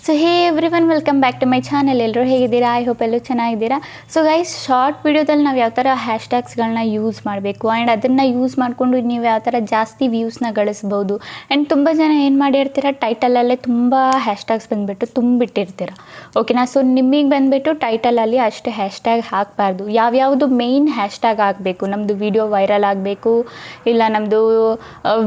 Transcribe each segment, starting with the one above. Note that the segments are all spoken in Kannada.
So hey everyone welcome back to my channel. ಎಲ್ಲರೂ ಹೇಗಿದ್ದೀರಾ? ಐ ಹೋಪ್ ಎಲ್ಲರೂ ಚೆನ್ನಾಗಿದ್ದೀರಾ. ಸೊ ಗೈಸ್, ಶಾರ್ಟ್ ವಿಡಿಯೋದಲ್ಲಿ ನಾವು ಯಾವ ಥರ ಹ್ಯಾಶ್ಟ್ಯಾಗ್ಸ್ಗಳನ್ನ ಯೂಸ್ ಮಾಡಬೇಕು ಆ್ಯಂಡ್ ಅದನ್ನು ಯೂಸ್ ಮಾಡಿಕೊಂಡು ನೀವು ಯಾವ ಥರ ಜಾಸ್ತಿ ವ್ಯೂಸ್ನ ಗಳಿಸ್ಬೋದು. ಆ್ಯಂಡ್ ತುಂಬ ಜನ ಏನು ಮಾಡಿರ್ತೀರ, ಟೈಟಲಲ್ಲೇ ತುಂಬ ಹ್ಯಾಶ್ಟ್ಯಾಗ್ಸ್ ಬಂದುಬಿಟ್ಟು ತುಂಬಿಟ್ಟಿರ್ತೀರ. ಓಕೆನಾ? ಸೊ ನಿಮಗೆ ಬಂದುಬಿಟ್ಟು ಟೈಟಲಲ್ಲಿ ಅಷ್ಟೇ ಹ್ಯಾಶ್ಟ್ಯಾಗ್ ಹಾಕಬಾರ್ದು. ಯಾವ್ಯಾವುದು ಮೇಯ್ನ್ ಹ್ಯಾಶ್ಟ್ಯಾಗ್ ಆಗಬೇಕು, ನಮ್ಮದು ವಿಡಿಯೋ ವೈರಲ್ ಆಗಬೇಕು, ಇಲ್ಲ ನಮ್ಮದು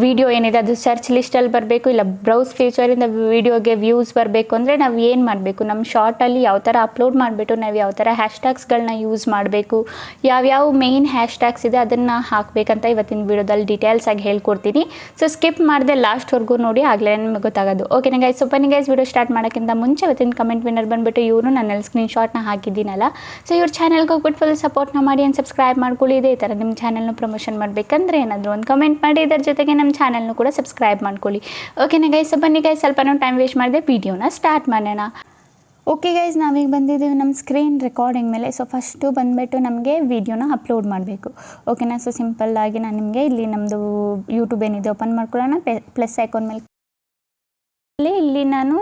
ವಿಡಿಯೋ ಏನಿದೆ ಅದು ಸರ್ಚ್ ಲಿಸ್ಟಲ್ಲಿ ಬರಬೇಕು, ಇಲ್ಲ ಬ್ರೌಸ್ ಫೀಚರಿಂದ ವಿಡಿಯೋಗೆ ವ್ಯೂಸ್ ಬರಬೇಕು ಅಂದರೆ ನಾವು ಏನು ಮಾಡಬೇಕು, ನಮ್ಮ ಶಾರ್ಟಲ್ಲಿ ಯಾವ ಥರ ಅಪ್ಲೋಡ್ ಮಾಡಿಬಿಟ್ಟು ನಾವು ಯಾವ ಥರ ಹ್ಯಾಶ್ಟ್ಯಾಗ್ಸ್ಗಳನ್ನ ಯೂಸ್ ಮಾಡಬೇಕು, ಯಾವ್ಯಾವ ಮೇಯ್ನ್ ಹ್ಯಾಶ್ಟ್ಯಾಗ್ಸ್ ಇದೆ ಅದನ್ನು ಹಾಕಬೇಕಂತ ಇವತ್ತಿನ ವಿಡಿಯೋದಲ್ಲಿ ಡೀಟೇಲ್ಸಾಗಿ ಹೇಳ್ಕೊಡ್ತೀನಿ. ಸೊ ಸ್ಕಿಪ್ ಮಾಡಿದೆ ಲಾಸ್ಟ್ವರೆಗೂ ನೋಡಿ, ಆಗಲೇ ನಿಮಗೆ ಗೊತ್ತಾಗೋದು. ಓಕೆನಾ ಗೈಸ್? ಸ್ವಲ್ಪ ಗೈಸ್ ವಿಡಿಯೋ ಸ್ಟಾರ್ಟ್ ಮಾಡೋಕ್ಕಿಂತ ಮುಂಚೆ ಇವತ್ತಿನ ಕಮೆಂಟ್ ವಿನ್ನರ್ ಬಂದುಬಿಟ್ಟು ಇವರು ನನ್ನಲ್ಲಿ ಸ್ಕ್ರೀನ್ಶಾಟ್ನ ಹಾಕಿದ್ದೀನಲ್ಲ, ಸೊ ಇವ್ರ ಚಾನಲ್ಗೆ ಹೋಗ್ಬಿಟ್ಟು ಫುಲ್ ಸಪೋರ್ಟ್ನ ಮಾಡಿ ಆ್ಯಂಡ್ ಸಬ್ಸ್ಕ್ರೈಬ್ ಮಾಡ್ಕೊಳ್ಳಿ. ಇದೇ ಥರ ನಿಮ್ಮ ಚಾನಲ್ನ ಪ್ರಮೋಷನ್ ಮಾಡಬೇಕಂದ್ರೆ ಏನಾದರೂ ಒಂದು ಕಮೆಂಟ್ ಮಾಡಿ, ಇದರ ಜೊತೆಗೆ ನಮ್ಮ ಚಾನಲ್ನು ಕೂಡ ಸಬ್ಸ್ಕ್ರೈಬ್ ಮಾಡ್ಕೊಳ್ಳಿ. ಓಕೆನಾ ಗೈಸ್? ಬನ್ನಿ ಗೈಸ್, ಸ್ವಲ್ಪ ಟೈಮ್ ವೇಸ್ಟ್ ಮಾಡಿದೆ, ವಿಡಿಯೋನ ಸ್ಟಾರ್ಟ್ ಮಾಡೋಣ. ಓಕೆ ಗೈಸ್, ನಾವೀಗ ಬಂದಿದ್ದೀವಿ ನಮ್ಮ ಸ್ಕ್ರೀನ್ ರೆಕಾರ್ಡಿಂಗ್ ಮೇಲೆ. ಸೊ ಫಸ್ಟು ಬಂದುಬಿಟ್ಟು ನಮಗೆ ವೀಡಿಯೋನ ಅಪ್ಲೋಡ್ ಮಾಡಬೇಕು. ಓಕೆನಾ? ಸೊ ಸಿಂಪಲ್ಲಾಗಿ ನಾನು ನಿಮಗೆ ಇಲ್ಲಿ ನಮ್ಮದು ಯೂಟ್ಯೂಬ್ ಏನಿದೆ ಓಪನ್ ಮಾಡ್ಕೊಳ್ಳೋಣ. ಪ್ಲಸ್ ಐಕಾನ್ ಮೇಲೆ ಇಲ್ಲಿ ನಾನು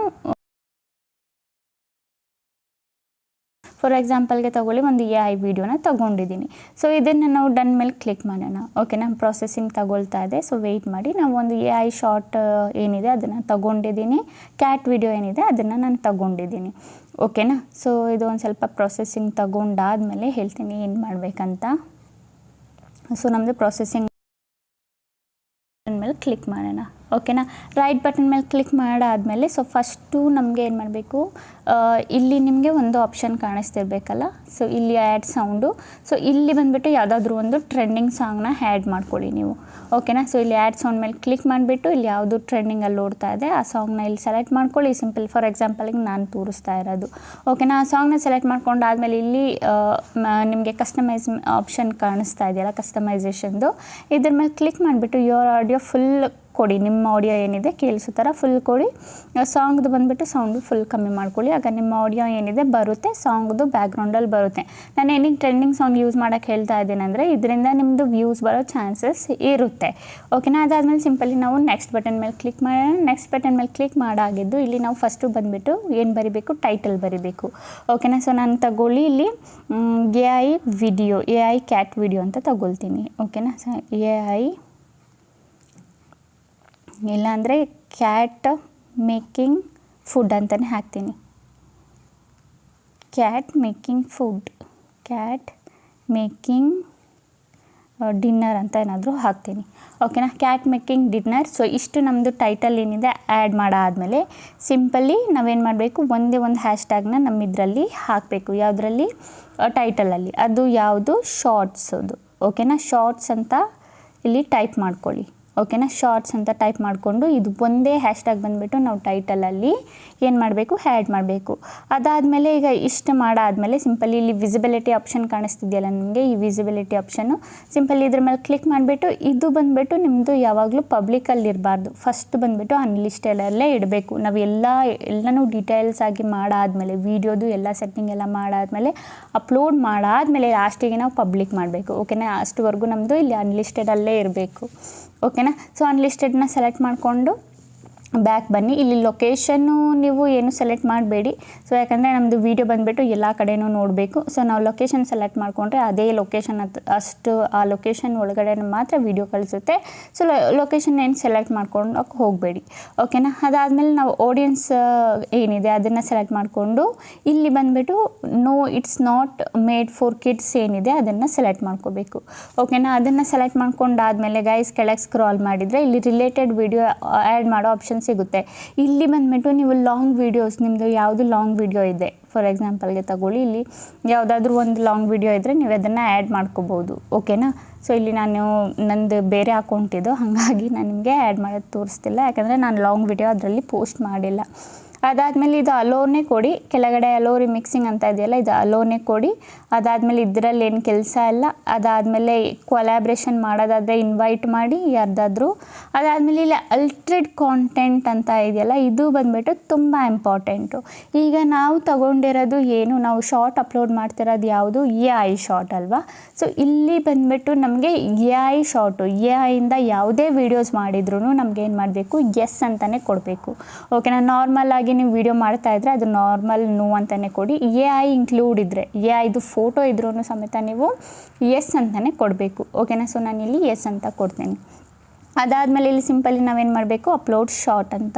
ಫಾರ್ ಎಕ್ಸಾಂಪಲ್ಗೆ ತೊಗೊಳ್ಳಿ, ಒಂದು AI ವಿಡಿಯೋನ ತೊಗೊಂಡಿದ್ದೀನಿ. ಸೊ ಇದನ್ನು ನಾವು ಡನ್ ಮೇಲೆ ಕ್ಲಿಕ್ ಮಾಡೋಣ. ಓಕೆನಾ? ಪ್ರೊಸೆಸಿಂಗ್ ತಗೊಳ್ತಾ ಇದೆ, ಸೊ ವೆಯ್ಟ್ ಮಾಡಿ. ನಾವು ಒಂದು AI ಶಾರ್ಟ್ ಏನಿದೆ ಅದನ್ನು ತೊಗೊಂಡಿದ್ದೀನಿ, ಕ್ಯಾಟ್ ವಿಡಿಯೋ ಏನಿದೆ ಅದನ್ನು ನಾನು ತೊಗೊಂಡಿದ್ದೀನಿ. ಓಕೆನಾ? ಸೊ ಇದು ಒಂದು ಸ್ವಲ್ಪ ಪ್ರೊಸೆಸಿಂಗ್ ತಗೊಂಡಾದಮೇಲೆ ಹೇಳ್ತೀನಿ ಏನು ಮಾಡಬೇಕಂತ. ಸೊ ನಮ್ಮದು ಪ್ರೊಸೆಸಿಂಗ್ ಮೇಲೆ ಕ್ಲಿಕ್ ಮಾಡೋಣ. ಓಕೆನಾ? ರೈಟ್ ಬಟನ್ ಮೇಲೆ ಕ್ಲಿಕ್ ಮಾಡಾದಮೇಲೆ ಸೊ ಫಸ್ಟು ನಮಗೆ ಏನು ಮಾಡಬೇಕು, ಇಲ್ಲಿ ನಿಮಗೆ ಒಂದು ಆಪ್ಷನ್ ಕಾಣಿಸ್ತಿರ್ಬೇಕಲ್ಲ, ಸೊ ಇಲ್ಲಿ ಆ್ಯಡ್ ಸೌಂಡು. ಸೊ ಇಲ್ಲಿ ಬಂದುಬಿಟ್ಟು ಯಾವುದಾದ್ರೂ ಒಂದು ಟ್ರೆಂಡಿಂಗ್ ಸಾಂಗ್ನ ಆ್ಯಡ್ ಮಾಡ್ಕೊಳ್ಳಿ ನೀವು. ಓಕೆನಾ? ಸೊ ಇಲ್ಲಿ ಆ್ಯಡ್ ಸೌಂಡ್ ಮೇಲೆ ಕ್ಲಿಕ್ ಮಾಡಿಬಿಟ್ಟು ಇಲ್ಲಿ ಯಾವುದು ಟ್ರೆಂಡಿಂಗಲ್ಲಿ ಓಡ್ತಾ ಇದೆ ಆ ಸಾಂಗ್ನ ಇಲ್ಲಿ ಸೆಲೆಕ್ಟ್ ಮಾಡ್ಕೊಳ್ಳಿ. ಸಿಂಪಲ್ ಫಾರ್ ಎಕ್ಸಾಂಪಲಿಗೆ ನಾನು ತೋರಿಸ್ತಾ ಇರೋದು. ಓಕೆನಾ? ಆ ಸಾಂಗ್ನ ಸೆಲೆಕ್ಟ್ ಮಾಡ್ಕೊಂಡಾದ್ಮೇಲೆ ಇಲ್ಲಿ ನಿಮಗೆ ಕಸ್ಟಮೈಸ್ ಆಪ್ಷನ್ ಕಾಣಿಸ್ತಾ ಇದೆಯಲ್ಲ, ಕಸ್ಟಮೈಸೇಷನ್ದು, ಇದ್ರ ಮೇಲೆ ಕ್ಲಿಕ್ ಮಾಡಿಬಿಟ್ಟು ಯುವರ್ ಆಡಿಯೋ ಫುಲ್ ಕೊಡಿ. ನಿಮ್ಮ ಆಡಿಯೋ ಏನಿದೆ ಕೇಳಿಸೋ ಥರ ಫುಲ್ ಕೊಡಿ. ಸಾಂಗ್ದು ಬಂದುಬಿಟ್ಟು ಸೌಂಡು ಫುಲ್ ಕಮ್ಮಿ ಮಾಡ್ಕೊಳ್ಳಿ. ಆಗ ನಿಮ್ಮ ಆಡಿಯೋ ಏನಿದೆ ಬರುತ್ತೆ, ಸಾಂಗ್ದು ಬ್ಯಾಕ್ಗ್ರೌಂಡಲ್ಲಿ ಬರುತ್ತೆ. ನಾನು ಏನಿಗೆ ಟ್ರೆಂಡಿಂಗ್ ಸಾಂಗ್ ಯೂಸ್ ಮಾಡೋಕ್ಕೆ ಹೇಳ್ತಾ ಇದ್ದೀನಿ ಅಂದರೆ ಇದರಿಂದ ನಿಮ್ಮದು ವ್ಯೂಸ್ ಬರೋ ಚಾನ್ಸಸ್ ಇರುತ್ತೆ. ಓಕೆನಾ? ಅದಾದಮೇಲೆ ಸಿಂಪಲಿ ನಾವು ನೆಕ್ಸ್ಟ್ ಬಟನ್ ಮೇಲೆ ಕ್ಲಿಕ್ ಮಾಡೋಣ. ನೆಕ್ಸ್ಟ್ ಬಟನ್ ಮೇಲೆ ಕ್ಲಿಕ್ ಮಾಡಾಗಿದ್ದು ಇಲ್ಲಿ ನಾವು ಫಸ್ಟು ಬಂದುಬಿಟ್ಟು ಏನು ಬರಿಬೇಕು, ಟೈಟಲ್ ಬರಿಬೇಕು. ಓಕೆನಾ? ಸೊ ನಾನು ತಗೊಳ್ಳಿ ಇಲ್ಲಿ AI video, AI cat video ಅಂತ ತಗೊಳ್ತೀನಿ. ಓಕೆನಾ? ಸೊ AI ಇಲ್ಲಾಂದರೆ ಕ್ಯಾಟ್ ಮೇಕಿಂಗ್ ಫುಡ್ ಅಂತಲೇ ಹಾಕ್ತೀನಿ. Cat making food, cat making dinner ಅಂತ ಏನಾದರೂ ಹಾಕ್ತೀನಿ. ಓಕೆನಾ? Cat making dinner. ಸೊ ಇಷ್ಟು ನಮ್ಮದು ಟೈಟಲ್ ಏನಿದೆ ಆ್ಯಡ್ ಮಾಡಾದಮೇಲೆ ಸಿಂಪಲ್ಲಿ ನಾವೇನು ಮಾಡಬೇಕು, ಒಂದೇ ಒಂದು ಹ್ಯಾಶ್ಟ್ಯಾಗ್ನ ನಮ್ಮ ಇದರಲ್ಲಿ ಹಾಕಬೇಕು. ಯಾವುದರಲ್ಲಿ? ಟೈಟಲಲ್ಲಿ. ಅದು ಯಾವುದು? ಶಾರ್ಟ್ಸದು. ಓಕೆನಾ? ಶಾರ್ಟ್ಸ್ ಅಂತ ಇಲ್ಲಿ ಟೈಪ್ ಮಾಡ್ಕೊಳ್ಳಿ. ಓಕೆನಾ? ಶಾರ್ಟ್ಸ್ ಅಂತ ಟೈಪ್ ಮಾಡಿಕೊಂಡು ಇದು ಒಂದೇ ಹ್ಯಾಶ್ಟ್ಯಾಗ್ ಬಂದುಬಿಟ್ಟು ನಾವು ಟೈಟಲಲ್ಲಿ ಏನು ಮಾಡಬೇಕು, ಆ್ಯಡ್ ಮಾಡಬೇಕು. ಅದಾದಮೇಲೆ ಈಗ ಇಷ್ಟು ಮಾಡಾದಮೇಲೆ ಸಿಂಪಲಿ ಇಲ್ಲಿ ವಿಸಿಬಿಲಿಟಿ ಆಪ್ಷನ್ ಕಾಣಿಸ್ತಿದೆಯಲ್ಲ ನಿಮಗೆ, ಈ ವಿಸಿಬಿಲಿಟಿ ಆಪ್ಷನ್ನು ಸಿಂಪಲಿ ಇದ್ರ ಮೇಲೆ ಕ್ಲಿಕ್ ಮಾಡಿಬಿಟ್ಟು ಇದು ಬಂದುಬಿಟ್ಟು ನಿಮ್ಮದು ಯಾವಾಗಲೂ ಪಬ್ಲಿಕಲ್ಲಿ ಇರಬಾರ್ದು. ಫಸ್ಟ್ ಬಂದುಬಿಟ್ಟು ಅನ್ಲಿಸ್ಟೆಡಲ್ಲೇ ಇಡಬೇಕು. ನಾವು ಎಲ್ಲನೂ ಡೀಟೇಲ್ಸ್ ಆಗಿ ಮಾಡಾದಮೇಲೆ ವೀಡಿಯೋದು ಎಲ್ಲ ಸೆಟ್ಟಿಂಗ್ ಎಲ್ಲ ಮಾಡಾದಮೇಲೆ ಅಪ್ಲೋಡ್ ಮಾಡಾದಮೇಲೆ ಲಾಸ್ಟಿಗೆ ನಾವು ಪಬ್ಲಿಕ್ ಮಾಡಬೇಕು. ಓಕೆನಾ? ಅಷ್ಟುವರೆಗೂ ನಮ್ಮದು ಇಲ್ಲಿ ಅನ್ಲಿಸ್ಟೆಡಲ್ಲೇ ಇರಬೇಕು. ಓಕೆನಾ? ಸೊ ಅನ್ಲಿಸ್ಟೆಡ್ನ ಸೆಲೆಕ್ಟ್ ಮಾಡಿಕೊಂಡು ಬ್ಯಾಕ್ ಬನ್ನಿ. ಇಲ್ಲಿ ಲೊಕೇಶನ್ನು ನೀವು ಏನು ಸೆಲೆಕ್ಟ್ ಮಾಡಬೇಡಿ. ಸೊ ಯಾಕಂದರೆ ನಮ್ಮದು ವೀಡಿಯೋ ಬಂದುಬಿಟ್ಟು ಎಲ್ಲ ಕಡೆಯೂ ನೋಡಬೇಕು. ಸೊ ನಾವು ಲೊಕೇಶನ್ ಸೆಲೆಕ್ಟ್ ಮಾಡಿಕೊಂಡ್ರೆ ಅದೇ ಲೊಕೇಶನ್ ಅಷ್ಟು ಆ ಲೊಕೇಶನ್ ಒಳಗಡೆ ಮಾತ್ರ ವೀಡಿಯೋ ಕಳಿಸುತ್ತೆ. ಸೊ ಲೊಕೇಶನ್ ಏನು ಸೆಲೆಕ್ಟ್ ಮಾಡ್ಕೊಂಡು ಹೋಗಬೇಡಿ. ಓಕೆನಾ? ಅದಾದಮೇಲೆ ನಾವು ಆಡಿಯನ್ಸ್ ಏನಿದೆ ಅದನ್ನು ಸೆಲೆಕ್ಟ್ ಮಾಡಿಕೊಂಡು ಇಲ್ಲಿ ಬಂದುಬಿಟ್ಟು no it's not made for kids ಏನಿದೆ ಅದನ್ನು ಸೆಲೆಕ್ಟ್ ಮಾಡ್ಕೋಬೇಕು. ಓಕೆನಾ? ಅದನ್ನು ಸೆಲೆಕ್ಟ್ ಮಾಡ್ಕೊಂಡಾದಮೇಲೆ ಗೈಸ್ ಕೆಳಗೆ ಸ್ಕ್ರಾಲ್ ಮಾಡಿದರೆ ಇಲ್ಲಿ ರಿಲೇಟೆಡ್ ವೀಡಿಯೋ ಆ್ಯಡ್ ಮಾಡೋ ಆಪ್ಷನ್ ಸಿಗುತ್ತೆ. ಇಲ್ಲಿ ಬಂದುಬಿಟ್ಟು ನೀವು ಲಾಂಗ್ ವೀಡಿಯೋಸ್, ನಿಮ್ಮದು ಯಾವುದು ಲಾಂಗ್ ವೀಡಿಯೋ ಇದೆ ಫಾರ್ ಎಕ್ಸಾಂಪಲ್ಗೆ ತಗೊಳ್ಳಿ, ಇಲ್ಲಿ ಯಾವುದಾದ್ರೂ ಒಂದು ಲಾಂಗ್ ವೀಡಿಯೋ ಇದ್ದರೆ ನೀವು ಅದನ್ನು ಆ್ಯಡ್ ಮಾಡ್ಕೋಬೋದು. ಓಕೆನಾ? ಸೊ ಇಲ್ಲಿ ನಾನು ನಂದು ಬೇರೆ ಅಕೌಂಟ್ ಇದು, ಹಾಗಾಗಿ ನಾನು ನಿಮಗೆ ಆ್ಯಡ್ ಮಾಡೋದು ತೋರಿಸ್ತಿಲ್ಲ, ಯಾಕಂದರೆ ನಾನು ಲಾಂಗ್ ವೀಡಿಯೋ ಅದರಲ್ಲಿ ಪೋಸ್ಟ್ ಮಾಡಿಲ್ಲ. ಅದಾದಮೇಲೆ ಇದು ಅಲೋನೇ ಕೊಡಿ. ಕೆಳಗಡೆ ಅಲೋ ರಿಮಿಕ್ಸಿಂಗ್ ಅಂತ ಇದೆಯಲ್ಲ, ಇದು ಅಲೋನೇ ಕೊಡಿ. ಅದಾದಮೇಲೆ ಇದರಲ್ಲಿ ಏನು ಕೆಲಸ ಇಲ್ಲ. ಅದಾದಮೇಲೆ ಕೊಲ್ಯಾಬ್ರೇಷನ್ ಮಾಡೋದಾದರೆ ಇನ್ವೈಟ್ ಮಾಡಿ ಯಾರ್ದಾದ್ರೂ. ಅದಾದಮೇಲೆ ಇಲ್ಲಿ ಅಲ್ಟ್ರೇಡ್ ಕಾಂಟೆಂಟ್ ಅಂತ ಇದೆಯಲ್ಲ, ಇದು ಬಂದುಬಿಟ್ಟು ತುಂಬ ಇಂಪಾರ್ಟೆಂಟು. ಈಗ ನಾವು ತಗೊಂಡಿರೋದು ಏನು, ನಾವು ಶಾರ್ಟ್ ಅಪ್ಲೋಡ್ ಮಾಡ್ತಿರೋದು ಯಾವುದು? AI ಶಾರ್ಟ್ ಅಲ್ವಾ? ಸೊ ಇಲ್ಲಿ ಬಂದುಬಿಟ್ಟು ನಮಗೆ AI ಶಾರ್ಟು, AIಯಿಂದ ಯಾವುದೇ ವೀಡಿಯೋಸ್ ಮಾಡಿದ್ರೂ ನಮಗೇನು ಮಾಡಬೇಕು, ಎಸ್ ಅಂತಲೇ ಕೊಡಬೇಕು. ಓಕೆನಾ? ನಾರ್ಮಲ್ ಆಗಿ ನೀವು ವಿಡಿಯೋ ಮಾಡ್ತಾ ಇದ್ದರೆ ಅದು ನಾರ್ಮಲ್ ನೋ ಅಂತಲೇ ಕೊಡಿ. AI ಇನ್ಕ್ಲೂಡ್ ಇದ್ದರೆ AIದು ಫೋಟೋ ಇದ್ರೂ ಸಮೇತ ನೀವು ಎಸ್ ಅಂತಲೇ ಕೊಡಬೇಕು. ಓಕೆನಾ. ಸೊ ನಾನಿಲ್ಲಿ ಎಸ್ ಅಂತ ಕೊಡ್ತೇನೆ. ಅದಾದಮೇಲೆ ಇಲ್ಲಿ ಸಿಂಪಲಿ ನಾವೇನು ಮಾಡಬೇಕು, ಅಪ್ಲೋಡ್ ಶಾರ್ಟ್ ಅಂತ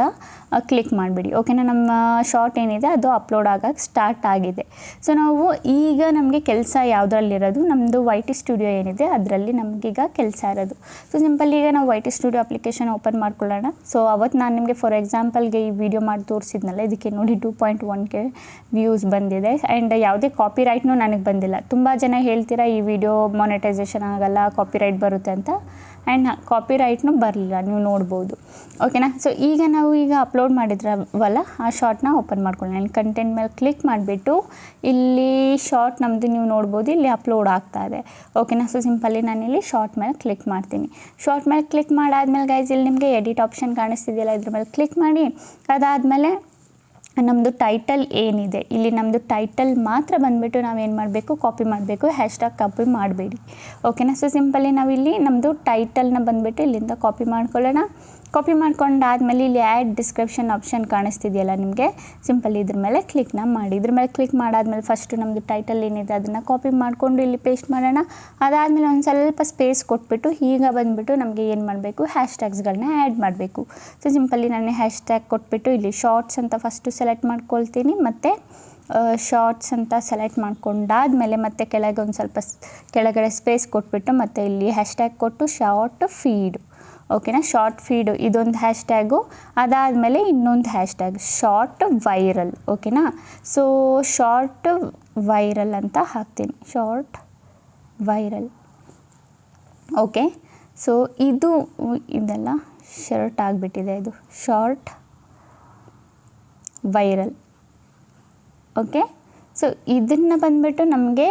ಕ್ಲಿಕ್ ಮಾಡಿಬಿಡಿ. ಓಕೆನಾ. ನಮ್ಮ ಶಾರ್ಟ್ ಏನಿದೆ ಅದು ಅಪ್ಲೋಡ್ ಆಗೋಕ್ಕೆ ಸ್ಟಾರ್ಟ್ ಆಗಿದೆ. ಸೊ ನಾವು ಈಗ ನಮಗೆ ಕೆಲಸ ಯಾವುದ್ರಲ್ಲಿರೋದು, ನಮ್ಮದು YT ಸ್ಟುಡಿಯೋ ಏನಿದೆ ಅದರಲ್ಲಿ ನಮಗೀಗ ಕೆಲಸ ಇರೋದು. ಸೊ ಸಿಂಪಲ್ ಈಗ ನಾವು YT ಸ್ಟುಡಿಯೋ ಅಪ್ಲಿಕೇಶನ್ ಓಪನ್ ಮಾಡ್ಕೊಳ್ಳೋಣ. ಸೊ ಅವತ್ತು ನಾನು ನಿಮಗೆ ಫಾರ್ ಎಕ್ಸಾಂಪಲ್ಗೆ ಈ ವಿಡಿಯೋ ಮಾಡಿ ತೋರಿಸಿದ್ನಲ್ಲ, ಇದಕ್ಕೆ ನೋಡಿ 2.1K ವ್ಯೂಸ್ ಬಂದಿದೆ. ಆ್ಯಂಡ್ ಯಾವುದೇ ಕಾಪಿರೈಟ್ನೂ ನನಗೆ ಬಂದಿಲ್ಲ. ತುಂಬ ಜನ ಹೇಳ್ತೀರಾ ಈ ವಿಡಿಯೋ ಮಾನಿಟೈಸೇಷನ್ ಆಗಲ್ಲ, ಕಾಪಿರೈಟ್ ಬರುತ್ತೆ ಅಂತ. ಆ್ಯಂಡ್ ಕಾಪಿರೈಟ್ನೂ ಬರಲಿಲ್ಲ, ನೀವು ನೋಡ್ಬೋದು. ಓಕೆನಾ. ಸೊ ಈಗ ನಾವು ಅಪ್ಲೋಡ್ ಮಾಡಿದ್ರವಲ್ಲ ಆ ಶಾರ್ಟ್ನ ಓಪನ್ ಮಾಡ್ಕೊಳ್ಳೋಣ. ಕಂಟೆಂಟ್ ಮೇಲೆ ಕ್ಲಿಕ್ ಮಾಡಿಬಿಟ್ಟು ಇಲ್ಲಿ ಶಾರ್ಟ್ ನಮ್ಮದು ನೀವು ನೋಡ್ಬೋದು, ಇಲ್ಲಿ ಅಪ್ಲೋಡ್ ಆಗ್ತಾ ಇದೆ. ಓಕೆನಾ. ಸೊ ಸಿಂಪಲಿ ನಾನಿಲ್ಲಿ ಶಾರ್ಟ್ ಮೇಲೆ ಕ್ಲಿಕ್ ಮಾಡ್ತೀನಿ. ಶಾರ್ಟ್ ಮೇಲೆ ಕ್ಲಿಕ್ ಮಾಡಾದ್ಮೇಲೆ ಗೈಸ್ ಇಲ್ಲಿ ನಿಮಗೆ ಎಡಿಟ್ ಆಪ್ಷನ್ ಕಾಣಿಸ್ತಿದೆಯಲ್ಲ, ಇದ್ರ ಮೇಲೆ ಕ್ಲಿಕ್ ಮಾಡಿ. ಅದಾದಮೇಲೆ ನಮ್ಮದು ಟೈಟಲ್ ಏನಿದೆ ಇಲ್ಲಿ ನಮ್ಮದು ಟೈಟಲ್ ಮಾತ್ರ ಬಂದುಬಿಟ್ಟು ನಾವೇನು ಮಾಡಬೇಕು, ಕಾಪಿ ಮಾಡಬೇಕು. ಹ್ಯಾಶ್ಟ್ಯಾಗ್ ಕಾಪಿ ಮಾಡಬೇಡಿ. ಓಕೆನಾ. ಸೊ ಸಿಂಪಲಿ ನಾವಿಲ್ಲಿ ನಮ್ಮದು ಟೈಟಲ್ನ ಬಂದುಬಿಟ್ಟು ಇಲ್ಲಿಂದ ಕಾಪಿ ಮಾಡ್ಕೊಳ್ಳೋಣ. ಕಾಪಿ ಮಾಡ್ಕೊಂಡಾದ್ಮೇಲೆ ಇಲ್ಲಿ ಆ್ಯಡ್ ಡಿಸ್ಕ್ರಿಪ್ಷನ್ ಆಪ್ಷನ್ ಕಾಣಿಸ್ತಿದೆಯಲ್ಲ ನಿಮಗೆ, ಸಿಂಪಲ್ ಇದ್ರ ಮೇಲೆ ಕ್ಲಿಕ್ನ ಮಾಡಿ. ಇದ್ರ ಮೇಲೆ ಕ್ಲಿಕ್ ಮಾಡಾದ್ಮೇಲೆ ಫಸ್ಟು ನಮ್ಮದು ಟೈಟಲ್ ಏನಿದೆ ಅದನ್ನು ಕಾಪಿ ಮಾಡಿಕೊಂಡು ಇಲ್ಲಿ ಪೇಸ್ಟ್ ಮಾಡೋಣ. ಅದಾದಮೇಲೆ ಒಂದು ಸ್ವಲ್ಪ ಸ್ಪೇಸ್ ಕೊಟ್ಬಿಟ್ಟು ಈಗ ಬಂದುಬಿಟ್ಟು ನಮಗೆ ಏನು ಮಾಡಬೇಕು, ಹ್ಯಾಶ್ಟ್ಯಾಗ್ಸ್ಗಳನ್ನ ಆ್ಯಡ್ ಮಾಡಬೇಕು. ಸೊ ಸಿಂಪಲಿ ನಾನು ಹ್ಯಾಶ್ಟ್ಯಾಗ್ ಕೊಟ್ಬಿಟ್ಟು ಇಲ್ಲಿ ಶಾರ್ಟ್ಸ್ ಅಂತ ಫಸ್ಟು ಸೆಲೆಕ್ಟ್ ಮಾಡ್ಕೊಳ್ತೀನಿ. ಮತ್ತು ಶಾರ್ಟ್ಸ್ ಅಂತ ಸೆಲೆಕ್ಟ್ ಮಾಡ್ಕೊಂಡಾದ್ಮೇಲೆ ಮತ್ತೆ ಕೆಳಗೆ ಒಂದು ಸ್ವಲ್ಪ ಕೆಳಗಡೆ ಸ್ಪೇಸ್ ಕೊಟ್ಬಿಟ್ಟು ಮತ್ತು ಇಲ್ಲಿ ಹ್ಯಾಶ್ಟ್ಯಾಗ್ ಕೊಟ್ಟು ಶಾರ್ಟ್ ಫೀಡ್. ಓಕೆನಾ. ಶಾರ್ಟ್ ಫೀಡು ಇದೊಂದು ಹ್ಯಾಶ್ಟ್ಯಾಗು. ಅದಾದಮೇಲೆ ಇನ್ನೊಂದು ಹ್ಯಾಶ್ಟ್ಯಾಗ್ ಶಾರ್ಟ್ ವೈರಲ್. ಓಕೆನಾ. ಸೊ ಶಾರ್ಟ್ ವೈರಲ್ ಅಂತ ಹಾಕ್ತೀನಿ, ಶಾರ್ಟ್ ವೈರಲ್. ಓಕೆ. ಸೊ ಇದೆಲ್ಲ ಶರ್ಟ್ ಆಗಿಬಿಟ್ಟಿದೆ, ಇದು ಶಾರ್ಟ್ ವೈರಲ್. ಓಕೆ. ಸೊ ಇದನ್ನು ಬಂದುಬಿಟ್ಟು ನಮಗೆ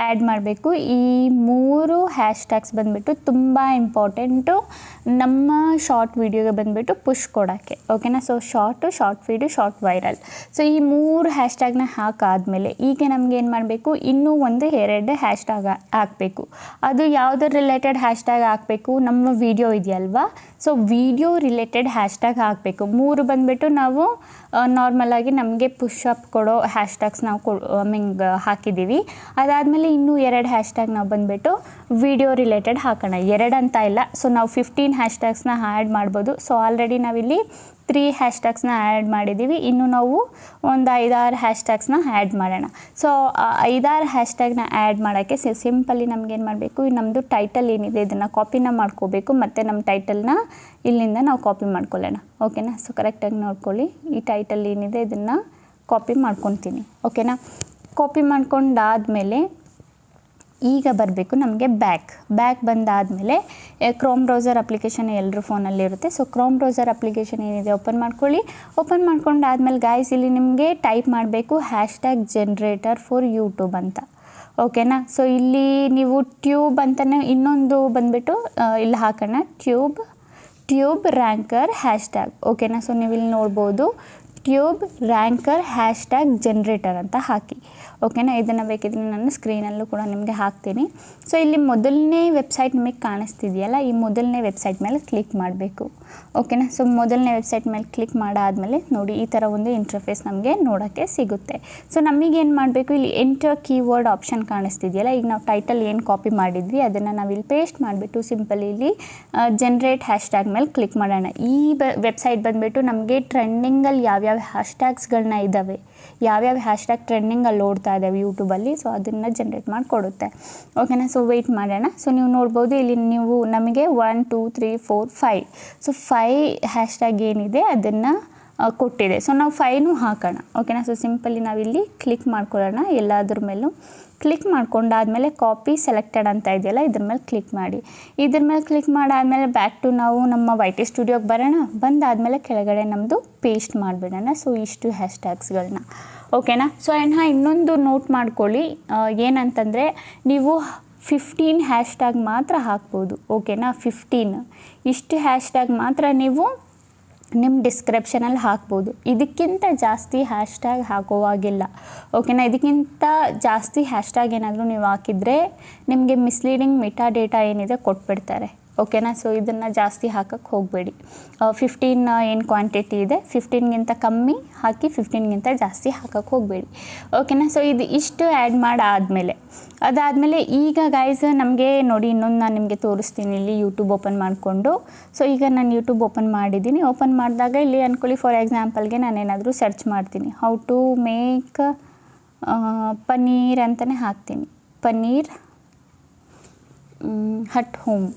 ಆ್ಯಡ್ ಮಾಡಬೇಕು. ಈ 3 ಹ್ಯಾಶ್ಟ್ಯಾಗ್ಸ್ ಬಂದುಬಿಟ್ಟು ತುಂಬ ಇಂಪಾರ್ಟೆಂಟು ನಮ್ಮ ಶಾರ್ಟ್ ವೀಡಿಯೋಗೆ ಬಂದುಬಿಟ್ಟು ಪುಷ್ ಕೊಡೋಕ್ಕೆ. ಓಕೆನಾ. So short feed, short viral. So ಈ 3 ಹ್ಯಾಶ್ಟ್ಯಾಗ್ನ ಹಾಕಾದ್ಮೇಲೆ ಈಗ ನಮ್ಗೆ ಏನು ಮಾಡಬೇಕು, ಇನ್ನೂ 2 ಹ್ಯಾಶ್ಟ್ಯಾಗ್ ಹಾಕಬೇಕು. ಅದು ಯಾವುದ್ರ ರಿಲೇಟೆಡ್ ಹ್ಯಾಶ್ಟ್ಯಾಗ್ ಹಾಕಬೇಕು, ನಮ್ಮ ವೀಡಿಯೋ ಇದೆಯಲ್ವಾ, ಸೊ ವೀಡಿಯೋ ರಿಲೇಟೆಡ್ ಹ್ಯಾಶ್ಟ್ಯಾಗ್ ಹಾಕಬೇಕು. 3 ಬಂದುಬಿಟ್ಟು ನಾವು ನಾರ್ಮಲಾಗಿ ನಮಗೆ ಪುಷಪ್ ಕೊಡೋ ಹ್ಯಾಶ್ಟ್ಯಾಗ್ಸ್ ನಾವು ಹಾಕಿದ್ದೀವಿ. ಅದಾದಮೇಲೆ ಇನ್ನೂ 2 ಹ್ಯಾಶ್ಟ್ಯಾಗ್ ನಾವು ಬಂದುಬಿಟ್ಟು ವಿಡಿಯೋ ರಿಲೇಟೆಡ್ ಹಾಕೋಣ. 2 ಅಂತ ಇಲ್ಲ. ಸೊ ನಾವು 15 ಹ್ಯಾಶ್ಟ್ಯಾಗ್ಸ್ನ ಆ್ಯಡ್ ಮಾಡ್ಬೋದು. ಸೊ ಆಲ್ರೆಡಿ ನಾವಿಲ್ಲಿ 3 ಹ್ಯಾಶ್ಟ್ಯಾಗ್ಸ್ನ ಆ್ಯಡ್ ಮಾಡಿದ್ದೀವಿ. ಇನ್ನು ನಾವು ಒಂದು 5-6 ಹ್ಯಾಶ್ಟ್ಯಾಗ್ಸ್ನ ಆ್ಯಡ್ ಮಾಡೋಣ. ಸೊ 5-6 ಹ್ಯಾಶ್ಟ್ಯಾಗ್ನ ಆ್ಯಡ್ ಮಾಡೋಕ್ಕೆ ಸಿಂಪಲಿ ನಮಗೇನು ಮಾಡಬೇಕು, ನಮ್ಮದು ಟೈಟಲ್ ಏನಿದೆ ಇದನ್ನು ಕಾಪಿನ ಮಾಡ್ಕೋಬೇಕು. ಮತ್ತು ನಮ್ಮ ಟೈಟಲ್ನ ಇಲ್ಲಿಂದ ನಾವು ಕಾಪಿ ಮಾಡ್ಕೊಳ್ಳೋಣ. ಓಕೆನಾ. ಸೊ ಕರೆಕ್ಟಾಗಿ ನೋಡ್ಕೊಳ್ಳಿ, ಈ ಟೈಟಲ್ ಏನಿದೆ ಇದನ್ನು ಕಾಪಿ ಮಾಡ್ಕೊತೀನಿ. ಓಕೆನಾ. ಕಾಪಿ ಮಾಡ್ಕೊಂಡಾದಮೇಲೆ ಈಗ ಬರಬೇಕು ನಮಗೆ ಬ್ಯಾಕ್ ಬಂದಾದಮೇಲೆ ಕ್ರೋಮ್ ಬ್ರೌಸರ್ ಅಪ್ಲಿಕೇಶನ್ ಎಲ್ಲರ ಫೋನಲ್ಲಿರುತ್ತೆ. ಸೊ ಕ್ರೋಮ್ ಬ್ರೌಸರ್ ಅಪ್ಲಿಕೇಶನ್ ಏನಿದೆ ಓಪನ್ ಮಾಡ್ಕೊಳ್ಳಿ. ಓಪನ್ ಮಾಡ್ಕೊಂಡಾದ್ಮೇಲೆ ಗಾಯ್ಸ್ ಇಲ್ಲಿ ನಿಮಗೆ ಟೈಪ್ ಮಾಡಬೇಕು ಹ್ಯಾಶ್ಟ್ಯಾಗ್ ಜನರೇಟರ್ ಫಾರ್ ಯೂಟ್ಯೂಬ್ ಅಂತ. ಓಕೆನಾ. ಸೊ ಇಲ್ಲಿ ನೀವು ಟ್ಯೂಬ್ ಅಂತಲೇ ಇನ್ನೊಂದು ಬಂದುಬಿಟ್ಟು ಇಲ್ಲಿ ಹಾಕೋಣ, ಟ್ಯೂಬ್ ರ್ಯಾಂಕರ್ ಹ್ಯಾಶ್ಟ್ಯಾಗ್. ಓಕೆನಾ. ಸೊ ನೀವು ಇಲ್ಲಿ ನೋಡ್ಬೋದು ಟ್ಯೂಬ್ ರ್ಯಾಂಕರ್ ಹ್ಯಾಶ್ಟ್ಯಾಗ್ ಜನರೇಟರ್ ಅಂತ ಹಾಕಿ. ಓಕೆನಾ. ಇದನ್ನು ಬೇಕಿದ್ರೆ ನಾನು ಸ್ಕ್ರೀನಲ್ಲೂ ಕೂಡ ನಿಮಗೆ ಹಾಕ್ತೀನಿ. ಸೊ ಇಲ್ಲಿ ಮೊದಲನೇ ವೆಬ್ಸೈಟ್ ನಿಮಗೆ ಕಾಣಿಸ್ತಿದೆಯಲ್ಲ, ಈ ಮೊದಲನೇ ವೆಬ್ಸೈಟ್ ಮೇಲೆ ಕ್ಲಿಕ್ ಮಾಡಬೇಕು. ಓಕೆನಾ. ಸೊ ಮೊದಲನೇ ವೆಬ್ಸೈಟ್ ಮೇಲೆ ಕ್ಲಿಕ್ ಮಾಡಾದಮೇಲೆ ನೋಡಿ ಈ ಥರ ಒಂದು ಇಂಟರ್ಫೇಸ್ ನಮಗೆ ನೋಡೋಕ್ಕೆ ಸಿಗುತ್ತೆ. ಸೊ ನಮಗೇನು ಮಾಡಬೇಕು, ಇಲ್ಲಿ ಎಂಟರ್ ಕೀವರ್ಡ್ ಆಪ್ಷನ್ ಕಾಣಿಸ್ತಿದೆಯಲ್ಲ, ಈಗ ನಾವು ಟೈಟಲ್ ಏನು ಕಾಪಿ ಮಾಡಿದ್ವಿ ಅದನ್ನು ನಾವು ಇಲ್ಲಿ ಪೇಸ್ಟ್ ಮಾಡಿಬಿಟ್ಟು ಸಿಂಪಲ್ ಇಲ್ಲಿ ಜನರೇಟ್ ಹ್ಯಾಶ್ಟ್ಯಾಗ್ ಮೇಲೆ ಕ್ಲಿಕ್ ಮಾಡೋಣ. ಈ ವೆಬ್ಸೈಟ್ ಬಂದುಬಿಟ್ಟು ನಮಗೆ ಟ್ರೆಂಡಿಂಗಲ್ಲಿ ಯಾವ್ಯಾವ ಹ್ಯಾಶ್ಟ್ಯಾಗ್ಸ್ಗಳನ್ನ ಇದ್ದಾವೆ, ಯಾವ್ಯಾವ ಹ್ಯಾಶ್ಟ್ಯಾಗ್ ಟ್ರೆಂಡಿಂಗಲ್ಲಿ ಓಡ್ತಾ ಇದ್ದಾವೆ ಯೂಟ್ಯೂಬಲ್ಲಿ, ಸೊ ಅದನ್ನು ಜನ್ರೇಟ್ ಮಾಡಿಕೊಡುತ್ತೆ. ಓಕೆನಾ. ಸೊ ವೆಯ್ಟ್ ಮಾಡೋಣ. ಸೊ ನೀವು ನೋಡ್ಬೋದು ಇಲ್ಲಿ ನೀವು ನಮಗೆ 1 2 3 4 5 ಸೊ 5 ಹ್ಯಾಶ್ಟ್ಯಾಗ್ ಏನಿದೆ ಅದನ್ನು ಕೊಟ್ಟಿದೆ. ಸೊ ನಾವು 5ನೂ ಹಾಕೋಣ. ಓಕೆನಾ. ಸೊ ಸಿಂಪಲಿ ನಾವಿಲ್ಲಿ ಕ್ಲಿಕ್ ಮಾಡ್ಕೊಳ್ಳೋಣ. ಎಲ್ಲದ್ರ ಮೇಲೂ ಕ್ಲಿಕ್ ಮಾಡ್ಕೊಂಡಾದಮೇಲೆ ಕಾಪಿ ಸೆಲೆಕ್ಟೆಡ್ ಅಂತ ಇದೆಯಲ್ಲ ಇದ್ರ ಮೇಲೆ ಕ್ಲಿಕ್ ಮಾಡಿ. ಇದ್ರ ಮೇಲೆ ಕ್ಲಿಕ್ ಮಾಡಾದಮೇಲೆ ಬ್ಯಾಕ್ ಟು ನಾವು ನಮ್ಮ YT ಸ್ಟುಡಿಯೋಗೆ ಬರೋಣ. ಬಂದಾದಮೇಲೆ ಕೆಳಗಡೆ ನಮ್ಮದು ಪೇಸ್ಟ್ ಮಾಡಿಬಿಡೋಣ. ಸೊ ಇಷ್ಟು ಹ್ಯಾಶ್ಟ್ಯಾಗ್ಸ್ಗಳನ್ನ. ಓಕೆನಾ. ಸೊ ಇನ್ನೊಂದು ನೋಟ್ ಮಾಡ್ಕೊಳ್ಳಿ, ಏನಂತಂದರೆ ನೀವು 15 ಹ್ಯಾಶ್ಟ್ಯಾಗ್ ಮಾತ್ರ ಹಾಕ್ಬೋದು. ಓಕೆನಾ. 15 ಇಷ್ಟು ಹ್ಯಾಶ್ಟ್ಯಾಗ್ ಮಾತ್ರ ನೀವು ನಿಮ್ಮ ಡಿಸ್ಕ್ರಿಪ್ಷನಲ್ಲಿ ಹಾಕ್ಬೋದು. ಇದಕ್ಕಿಂತ ಜಾಸ್ತಿ ಹ್ಯಾಶ್ಟ್ಯಾಗ್ ಹಾಕುವಾಗಿಲ್ಲ. ಓಕೆನಾ. ಇದಕ್ಕಿಂತ ಜಾಸ್ತಿ ಹ್ಯಾಶ್ಟ್ಯಾಗ್ ಏನಾದರೂ ನೀವು ಹಾಕಿದರೆ ನಿಮಗೆ ಮಿಸ್ಲೀಡಿಂಗ್ ಮೆಟಾ ಡೇಟಾ ಏನಿದೆ ಕೊಟ್ಬಿಡ್ತಾರೆ. ಓಕೆನಾ. ಸೊ ಇದನ್ನು ಜಾಸ್ತಿ ಹಾಕಕ್ಕೆ ಹೋಗಬೇಡಿ. 15 ಏನು ಕ್ವಾಂಟಿಟಿ ಇದೆ 15ಗಿಂತ ಕಮ್ಮಿ ಹಾಕಿ 15ಗಿಂತ ಜಾಸ್ತಿ ಹಾಕಕ್ಕೆ ಹೋಗಬೇಡಿ. ಓಕೆನಾ. ಸೊ ಇದು ಇಷ್ಟು ಆ್ಯಡ್ ಮಾಡಾದಮೇಲೆ ಅದಾದಮೇಲೆ ಈಗ ಗೈಸ್ ನಮಗೆ ನೋಡಿ ಇನ್ನೊಂದು ನಾನು ನಿಮಗೆ ತೋರಿಸ್ತೀನಿ ಇಲ್ಲಿ ಯೂಟ್ಯೂಬ್ ಓಪನ್ ಮಾಡಿಕೊಂಡು. ಸೊ ಈಗ ನಾನು ಯೂಟ್ಯೂಬ್ ಓಪನ್ ಮಾಡಿದ್ದೀನಿ. ಓಪನ್ ಮಾಡಿದಾಗ ಇಲ್ಲಿ ಅಂದ್ಕೊಳ್ಳಿ ಫಾರ್ ಎಕ್ಸಾಂಪಲ್ಗೆ ನಾನೇನಾದರೂ ಸರ್ಚ್ ಮಾಡ್ತೀನಿ ಹೌ ಟು ಮೇಕ್ ಪನ್ನೀರ್ ಅಂತಲೇ ಹಾಕ್ತೀನಿ, ಪನ್ನೀರ್ ಅಟ್ ಹೋಮ್.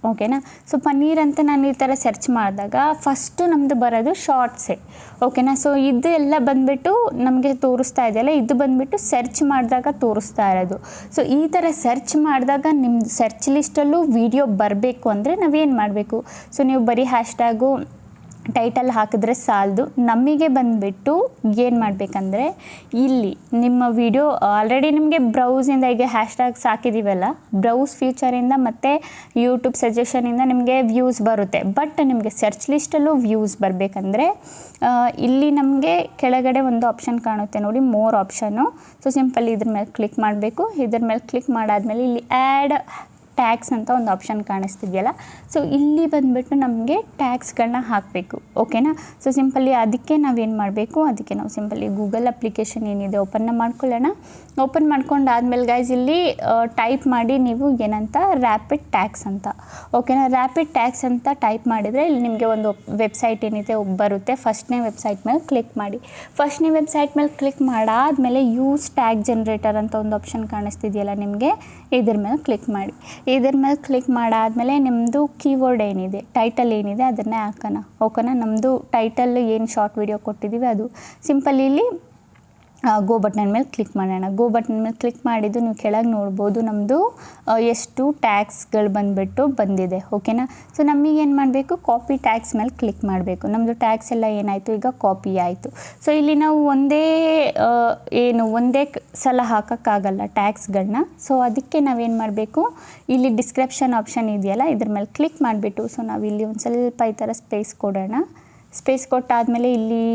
ಓಕೆನಾ. ಸೊ ಪನ್ನೀರ್ ಅಂತ ನಾನು ಈ ಥರ ಸರ್ಚ್ ಮಾಡಿದಾಗ ಫಸ್ಟು ನಮ್ಮದು ಬರೋದು ಶಾರ್ಟ್ಸೇ. ಓಕೆನಾ. ಸೊ ಇದು ಎಲ್ಲ ಬಂದುಬಿಟ್ಟು ನಮಗೆ ತೋರಿಸ್ತಾ ಇದೆಯಲ್ಲ, ಇದು ಬಂದುಬಿಟ್ಟು ಸರ್ಚ್ ಮಾಡಿದಾಗ ತೋರಿಸ್ತಾ ಇರೋದು. ಸೊ ಈ ಥರ ಸರ್ಚ್ ಮಾಡಿದಾಗ ನಿಮ್ಮದು ಸರ್ಚ್ ಲಿಸ್ಟಲ್ಲೂ ವೀಡಿಯೋ ಬರಬೇಕು ಅಂದರೆ ನಾವೇನು ಮಾಡಬೇಕು, ಸೊ ನೀವು ಬರೀ ಹ್ಯಾಶ್ಟ್ಯಾಗು ಟೈಟಲ್ ಹಾಕಿದ್ರೆ ಸಾಲದು. ನಮಗೆ ಬಂದುಬಿಟ್ಟು ಏನು ಮಾಡಬೇಕಂದ್ರೆ ಇಲ್ಲಿ ನಿಮ್ಮ ವಿಡಿಯೋ ಆಲ್ರೆಡಿ ನಿಮಗೆ ಬ್ರೌಸಿಂದ ಈಗ ಹ್ಯಾಶ್ಟ್ಯಾಗ್ಸ್ ಹಾಕಿದ್ದೀವಲ್ಲ, ಬ್ರೌಸ್ ಫ್ಯೂಚರಿಂದ ಮತ್ತು ಯೂಟ್ಯೂಬ್ ಸಜೆಷನಿಂದ ನಿಮಗೆ ವ್ಯೂಸ್ ಬರುತ್ತೆ. ಬಟ್ ನಿಮಗೆ ಸರ್ಚ್ ಲಿಸ್ಟಲ್ಲೂ ವ್ಯೂಸ್ ಬರಬೇಕಂದ್ರೆ ಇಲ್ಲಿ ನಮಗೆ ಕೆಳಗಡೆ ಒಂದು ಆಪ್ಷನ್ ಕಾಣುತ್ತೆ ನೋಡಿ, ಮೋರ್ ಆಪ್ಷನ್ನು. ಸೊ ಸಿಂಪಲ್ ಇದ್ರ ಮೇಲೆ ಕ್ಲಿಕ್ ಮಾಡಬೇಕು. ಇದ್ರ ಮೇಲೆ ಕ್ಲಿಕ್ ಮಾಡಾದಮೇಲೆ ಇಲ್ಲಿ ಆ್ಯಡ್ ಟ್ಯಾಗ್ಸ್ ಅಂತ ಒಂದು ಆಪ್ಷನ್ ಕಾಣಿಸ್ತಿದೆಯಲ್ಲ, ಸೊ ಇಲ್ಲಿ ಬಂದುಬಿಟ್ಟು ನಮಗೆ ಟ್ಯಾಗ್ಸ್ಗಳನ್ನ ಹಾಕಬೇಕು. ಓಕೆನಾ. ಸೊ ಸಿಂಪಲ್ಲಿ ಅದಕ್ಕೆ ನಾವೇನು ಮಾಡಬೇಕು, ಅದಕ್ಕೆ ನಾವು ಸಿಂಪಲ್ಲಿ ಗೂಗಲ್ ಅಪ್ಲಿಕೇಶನ್ ಏನಿದೆ ಓಪನ್ನ ಮಾಡ್ಕೊಳ್ಳೋಣ. ಓಪನ್ ಮಾಡ್ಕೊಂಡಾದ್ಮೇಲೆ ಗೈಸ್ ಇಲ್ಲಿ ಟೈಪ್ ಮಾಡಿ ನೀವು ಏನಂತ ರ್ಯಾಪಿಡ್ ಟ್ಯಾಗ್ಸ್ ಅಂತ. ಓಕೆನಾ. ರ್ಯಾಪಿಡ್ ಟ್ಯಾಗ್ಸ್ ಅಂತ ಟೈಪ್ ಮಾಡಿದರೆ ಇಲ್ಲಿ ನಿಮಗೆ ಒಂದು ವೆಬ್ಸೈಟ್ ಏನಿದೆ ಬರುತ್ತೆ. ಫಸ್ಟ್ನೇ ವೆಬ್ಸೈಟ್ ಮೇಲೆ ಕ್ಲಿಕ್ ಮಾಡಿ. ಫಸ್ಟ್ನೇ ವೆಬ್ಸೈಟ್ ಮೇಲೆ ಕ್ಲಿಕ್ ಮಾಡಾದಮೇಲೆ ಯೂಸ್ ಟ್ಯಾಗ್ ಜನ್ರೇಟರ್ ಅಂತ ಒಂದು ಆಪ್ಷನ್ ಕಾಣಿಸ್ತಿದೆಯಲ್ಲ ನಿಮಗೆ, ಇದ್ರ ಮೇಲೆ ಕ್ಲಿಕ್ ಮಾಡಿ. ಇದ್ರ ಮೇಲೆ ಕ್ಲಿಕ್ ಮಾಡಾದಮೇಲೆ ನಿಮ್ಮದು ಕೀವರ್ಡ್ ಏನಿದೆ, ಟೈಟಲ್ ಏನಿದೆ ಅದನ್ನೇ ಹಾಕೋಣ. ಓಕೆನಾ. ನಮ್ಮದು ಟೈಟಲ್ ಏನು ಶಾರ್ಟ್ ವಿಡಿಯೋ ಕೊಟ್ಟಿದ್ದೀವಿ ಅದು. ಸಿಂಪಲ್ ಇಲ್ಲಿ ಗೋ ಬಟನ್ ಮೇಲೆ ಕ್ಲಿಕ್ ಮಾಡೋಣ. ಗೋ ಬಟನ್ ಮೇಲೆ ಕ್ಲಿಕ್ ಮಾಡಿದ್ದು ನೀವು ಕೆಳಗೆ ನೋಡ್ಬೋದು ನಮ್ಮದು ಎಷ್ಟು ಟ್ಯಾಗ್ಸ್ಗಳು ಬಂದಿದೆ. ಓಕೆನಾ. ಸೊ ನಮಗೇನು ಮಾಡಬೇಕು, ಕಾಪಿ ಟ್ಯಾಗ್ಸ್ ಮೇಲೆ ಕ್ಲಿಕ್ ಮಾಡಬೇಕು. ನಮ್ಮದು ಟ್ಯಾಗ್ಸ್ ಎಲ್ಲ ಏನಾಯಿತು, ಈಗ ಕಾಪಿ ಆಯಿತು. ಸೊ ಇಲ್ಲಿ ನಾವು ಒಂದೇ ಸಲ ಹಾಕೋಕ್ಕಾಗಲ್ಲ ಟ್ಯಾಗ್ಸ್ಗಳನ್ನ. ಸೊ ಅದಕ್ಕೆ ನಾವೇನು ಮಾಡಬೇಕು, ಇಲ್ಲಿ ಡಿಸ್ಕ್ರಿಪ್ಷನ್ ಆಪ್ಷನ್ ಇದೆಯಲ್ಲ ಇದ್ರ ಮೇಲೆ ಕ್ಲಿಕ್ ಮಾಡಿಬಿಟ್ಟು, ಸೊ ನಾವು ಇಲ್ಲಿ ಒಂದು ಸ್ವಲ್ಪ ಈ ಥರ ಸ್ಪೇಸ್ ಕೊಡೋಣ. ಸ್ಪೇಸ್ ಕೊಟ್ಟಾದಮೇಲೆ ಇಲ್ಲಿ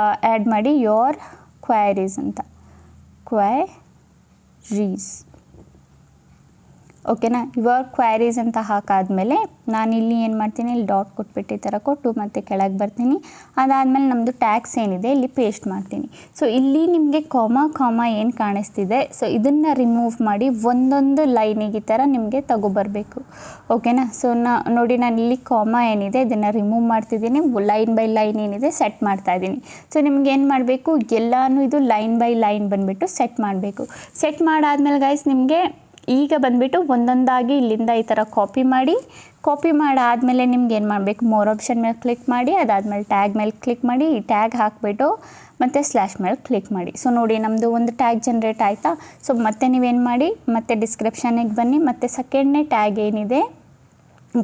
ಆ್ಯಡ್ ಮಾಡಿ ಯೋರ್ ಕ್ವೈರೀಸ್ ಅಂತ, ಕ್ವೈರೀಸ್. ಓಕೆನಾ. ಯುವರ್ ಕ್ವೈರೀಸ್ ಅಂತ ಹಾಕಾದ್ಮೇಲೆ ನಾನಿಲ್ಲಿ ಏನು ಮಾಡ್ತೀನಿ, ಇಲ್ಲಿ ಡಾಟ್ ಕೊಟ್ಬಿಟ್ಟು ಈ ಥರ ಕೊಟ್ಟು ಮತ್ತೆ ಕೆಳಗೆ ಬರ್ತೀನಿ. ಅದಾದಮೇಲೆ ನಮ್ಮದು ಟ್ಯಾಗ್ಸ್ ಏನಿದೆ ಇಲ್ಲಿ ಪೇಸ್ಟ್ ಮಾಡ್ತೀನಿ. ಸೊ ಇಲ್ಲಿ ನಿಮಗೆ ಕಾಮ ಏನು ಕಾಣಿಸ್ತಿದೆ, ಸೊ ಇದನ್ನು ರಿಮೂವ್ ಮಾಡಿ ಒಂದೊಂದು ಲೈನಿಗೆ ಈ ಥರ ನಿಮಗೆ ತಗೊಬರಬೇಕು. ಓಕೆನಾ. ಸೊ ನೋಡಿ ನಾನು ಇಲ್ಲಿ ಕಾಮ ಏನಿದೆ ಇದನ್ನು ರಿಮೂವ್ ಮಾಡ್ತಿದ್ದೀನಿ. ಲೈನ್ ಬೈ ಲೈನ್ ಏನಿದೆ ಸೆಟ್ ಮಾಡ್ತಾಯಿದ್ದೀನಿ. ಸೊ ನಿಮ್ಗೆ ಏನು ಮಾಡಬೇಕು, ಎಲ್ಲನೂ ಇದು ಲೈನ್ ಬೈ ಲೈನ್ ಬಂದುಬಿಟ್ಟು ಸೆಟ್ ಮಾಡಬೇಕು. ಸೆಟ್ ಮಾಡಾದ್ಮೇಲೆ ಗೈಸ್ ನಿಮಗೆ ಈಗ ಬಂದುಬಿಟ್ಟು ಒಂದೊಂದಾಗಿ ಇಲ್ಲಿಂದ ಈ ಥರ ಕಾಪಿ ಮಾಡಾದಮೇಲೆ ನಿಮ್ಗೆ ಏನು ಮಾಡಬೇಕು, ಮೋರ್ ಆಪ್ಷನ್ ಮೇಲೆ ಕ್ಲಿಕ್ ಮಾಡಿ. ಅದಾದಮೇಲೆ ಟ್ಯಾಗ್ ಮೇಲೆ ಕ್ಲಿಕ್ ಮಾಡಿ. ಈ ಟ್ಯಾಗ್ ಹಾಕಿಬಿಟ್ಟು ಮತ್ತು ಸ್ಲ್ಯಾಶ್ ಮೇಲೆ ಕ್ಲಿಕ್ ಮಾಡಿ. ಸೊ ನೋಡಿ ನಮ್ಮದು ಒಂದು ಟ್ಯಾಗ್ ಜನ್ರೇಟ್ ಆಯಿತಾ. ಸೊ ಮತ್ತೆ ನೀವೇನು ಮಾಡಿ, ಮತ್ತೆ ಡಿಸ್ಕ್ರಿಪ್ಷನಿಗೆ ಬನ್ನಿ. ಮತ್ತು ಸೆಕೆಂಡ್ನೇ ಟ್ಯಾಗ್ ಏನಿದೆ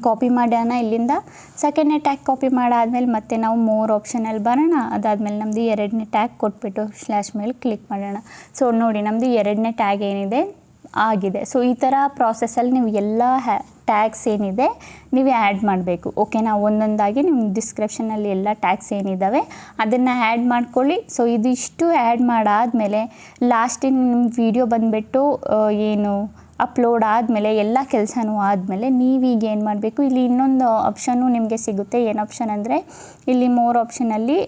ಕಾಪಿ ಮಾಡೋಣ. ಇಲ್ಲಿಂದ ಸೆಕೆಂಡ್ನೇ ಟ್ಯಾಗ್ ಕಾಪಿ ಮಾಡಾದ್ಮೇಲೆ ಮತ್ತೆ ನಾವು ಮೋರ್ ಆಪ್ಷನಲ್ಲಿ ಬರೋಣ. ಅದಾದಮೇಲೆ ನಮ್ಮದು ಎರಡನೇ ಟ್ಯಾಗ್ ಕೊಟ್ಬಿಟ್ಟು ಸ್ಲ್ಯಾಶ್ ಮೇಲೆ ಕ್ಲಿಕ್ ಮಾಡೋಣ. ಸೊ ನೋಡಿ ನಮ್ಮದು ಎರಡನೇ ಟ್ಯಾಗ್ ಏನಿದೆ ಆಗಿದೆ. ಸೊ ಈ ಥರ ಪ್ರಾಸೆಸ್ಸಲ್ಲಿ ನೀವು ಎಲ್ಲ ಟ್ಯಾಗ್ಸ್ ಏನಿದೆ ನೀವೇ ಆ್ಯಡ್ ಮಾಡಬೇಕು. ಓಕೆನಾ. ಒಂದೊಂದಾಗಿ ನಿಮ್ಮ ಡಿಸ್ಕ್ರಿಪ್ಷನಲ್ಲಿ ಎಲ್ಲ ಟ್ಯಾಗ್ಸ್ ಏನಿದ್ದಾವೆ ಅದನ್ನು ಆ್ಯಡ್ ಮಾಡ್ಕೊಳ್ಳಿ. ಸೊ ಇದಿಷ್ಟು ಆ್ಯಡ್ ಮಾಡಾದಮೇಲೆ ಲಾಸ್ಟಿಗೆ ನಿಮ್ಮ ವಿಡಿಯೋ ಬಂದುಬಿಟ್ಟು ಏನು ಅಪ್ಲೋಡ್ ಆದಮೇಲೆ ಎಲ್ಲ ಕೆಲಸನೂ ಆದಮೇಲೆ ನೀವೀಗ ಏನು ಮಾಡಬೇಕು, ಇಲ್ಲಿ ಇನ್ನೊಂದು ಆಪ್ಷನ್ನು ನಿಮಗೆ ಸಿಗುತ್ತೆ. ಏನು ಆಪ್ಷನ್ ಅಂದರೆ ಇಲ್ಲಿ ಮೋರ್ ಆಪ್ಷನಲ್ಲಿ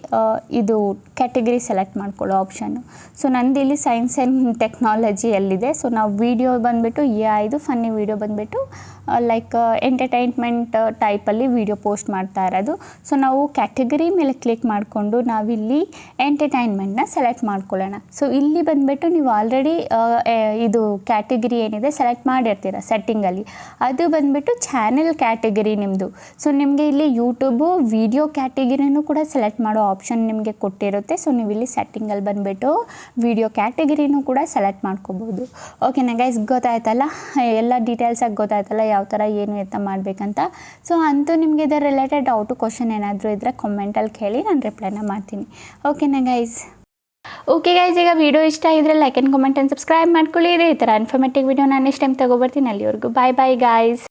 ಇದು ಕ್ಯಾಟಗರಿ ಸೆಲೆಕ್ಟ್ ಮಾಡ್ಕೊಳ್ಳೋ ಆಪ್ಷನ್ನು. ಸೊ ನಂದು ಇಲ್ಲಿ ಸೈನ್ಸ್ ಆ್ಯಂಡ್ ಟೆಕ್ನಾಲಜಿಯಲ್ಲಿದೆ. ಸೊ ನಾವು ವೀಡಿಯೋ ಬಂದುಬಿಟ್ಟು ಇದು ಫನ್ನಿ ವೀಡಿಯೋ ಬಂದುಬಿಟ್ಟು ಲೈಕ್ ಎಂಟರ್ಟೈನ್ಮೆಂಟ್ ಟೈಪಲ್ಲಿ ವೀಡಿಯೋ ಪೋಸ್ಟ್ ಮಾಡ್ತಾ ಇರೋದು. ಸೊ ನಾವು ಕ್ಯಾಟಗರಿ ಮೇಲೆ ಕ್ಲಿಕ್ ಮಾಡಿಕೊಂಡು ನಾವಿಲ್ಲಿ ಎಂಟರ್ಟೈನ್ಮೆಂಟ್ನ ಸೆಲೆಕ್ಟ್ ಮಾಡ್ಕೊಳ್ಳೋಣ. ಸೊ ಇಲ್ಲಿ ಬಂದುಬಿಟ್ಟು ನೀವು ಆಲ್ರೆಡಿ ಇದು ಕ್ಯಾಟಗರಿ ಏನಿದೆ ಸೆಲೆಕ್ಟ್ ಮಾಡಿರ್ತೀರ ಸೆಟ್ಟಿಂಗಲ್ಲಿ, ಅದು ಬಂದುಬಿಟ್ಟು ಚಾನೆಲ್ ಕ್ಯಾಟಗರಿ ನಿಮ್ಮದು. ಸೊ ನಿಮಗೆ ಇಲ್ಲಿ ಯೂಟ್ಯೂಬು ವೀಡಿಯೋ ಕ್ಯಾಟಗರಿನೂ ಕೂಡ ಸೆಲೆಕ್ಟ್ ಮಾಡೋ ಆಪ್ಷನ್ ನಿಮಗೆ ಕೊಟ್ಟಿರುತ್ತೆ. ಸೊ ನೀವು ಇಲ್ಲಿ ಸೆಟ್ಟಿಂಗಲ್ಲಿ ಬಂದುಬಿಟ್ಟು ವೀಡಿಯೋ ಕ್ಯಾಟಗರಿನೂ ಕೂಡ ಸೆಲೆಕ್ಟ್ ಮಾಡ್ಕೋಬೋದು. ಓಕೆನಾ ಗೈಸ್, ಗೊತ್ತಾಯ್ತಲ್ಲ, ಎಲ್ಲ ಡೀಟೇಲ್ಸಾಗಿ ಗೊತ್ತಾಯ್ತಲ್ಲ ಯಾವ ಥರ ಏನು ಎತ್ತ ಮಾಡಬೇಕಂತ. ಸೊ ಅಂತೂ ನಿಮಗೆ ಇದರ ರಿಲೇಟೆಡ್ ಡೌಟು ಕ್ವಶನ್ ಏನಾದರೂ ಇದ್ದರೆ ಕಮೆಂಟಲ್ಲಿ ಕೇಳಿ ನಾನು ರಿಪ್ಲೈನ ಮಾಡ್ತೀನಿ. ಓಕೆನಾ ಗೈಸ್. ಓಕೆ ಗೈಸ್, ಈಗ ವಿಡಿಯೋ ಇಷ್ಟ ಆಗಿದ್ರೆ like and comment and subscribe ಮಾಡ್ಕೊಳ್ಳಿ. ಈ ಥರ ಇನ್ಫಾರ್ಮೇಟಿವ್ ವಿಡಿಯೋ ನಾನು ನೆಕ್ಸ್ಟ್ ಟೈಮ್ ತೊಗೊಬರ್ತೀನಿ. ಅಲ್ಲಿವರೆಗೂ ಬಾಯ್ ಬಾಯ್ ಗೈಸ್.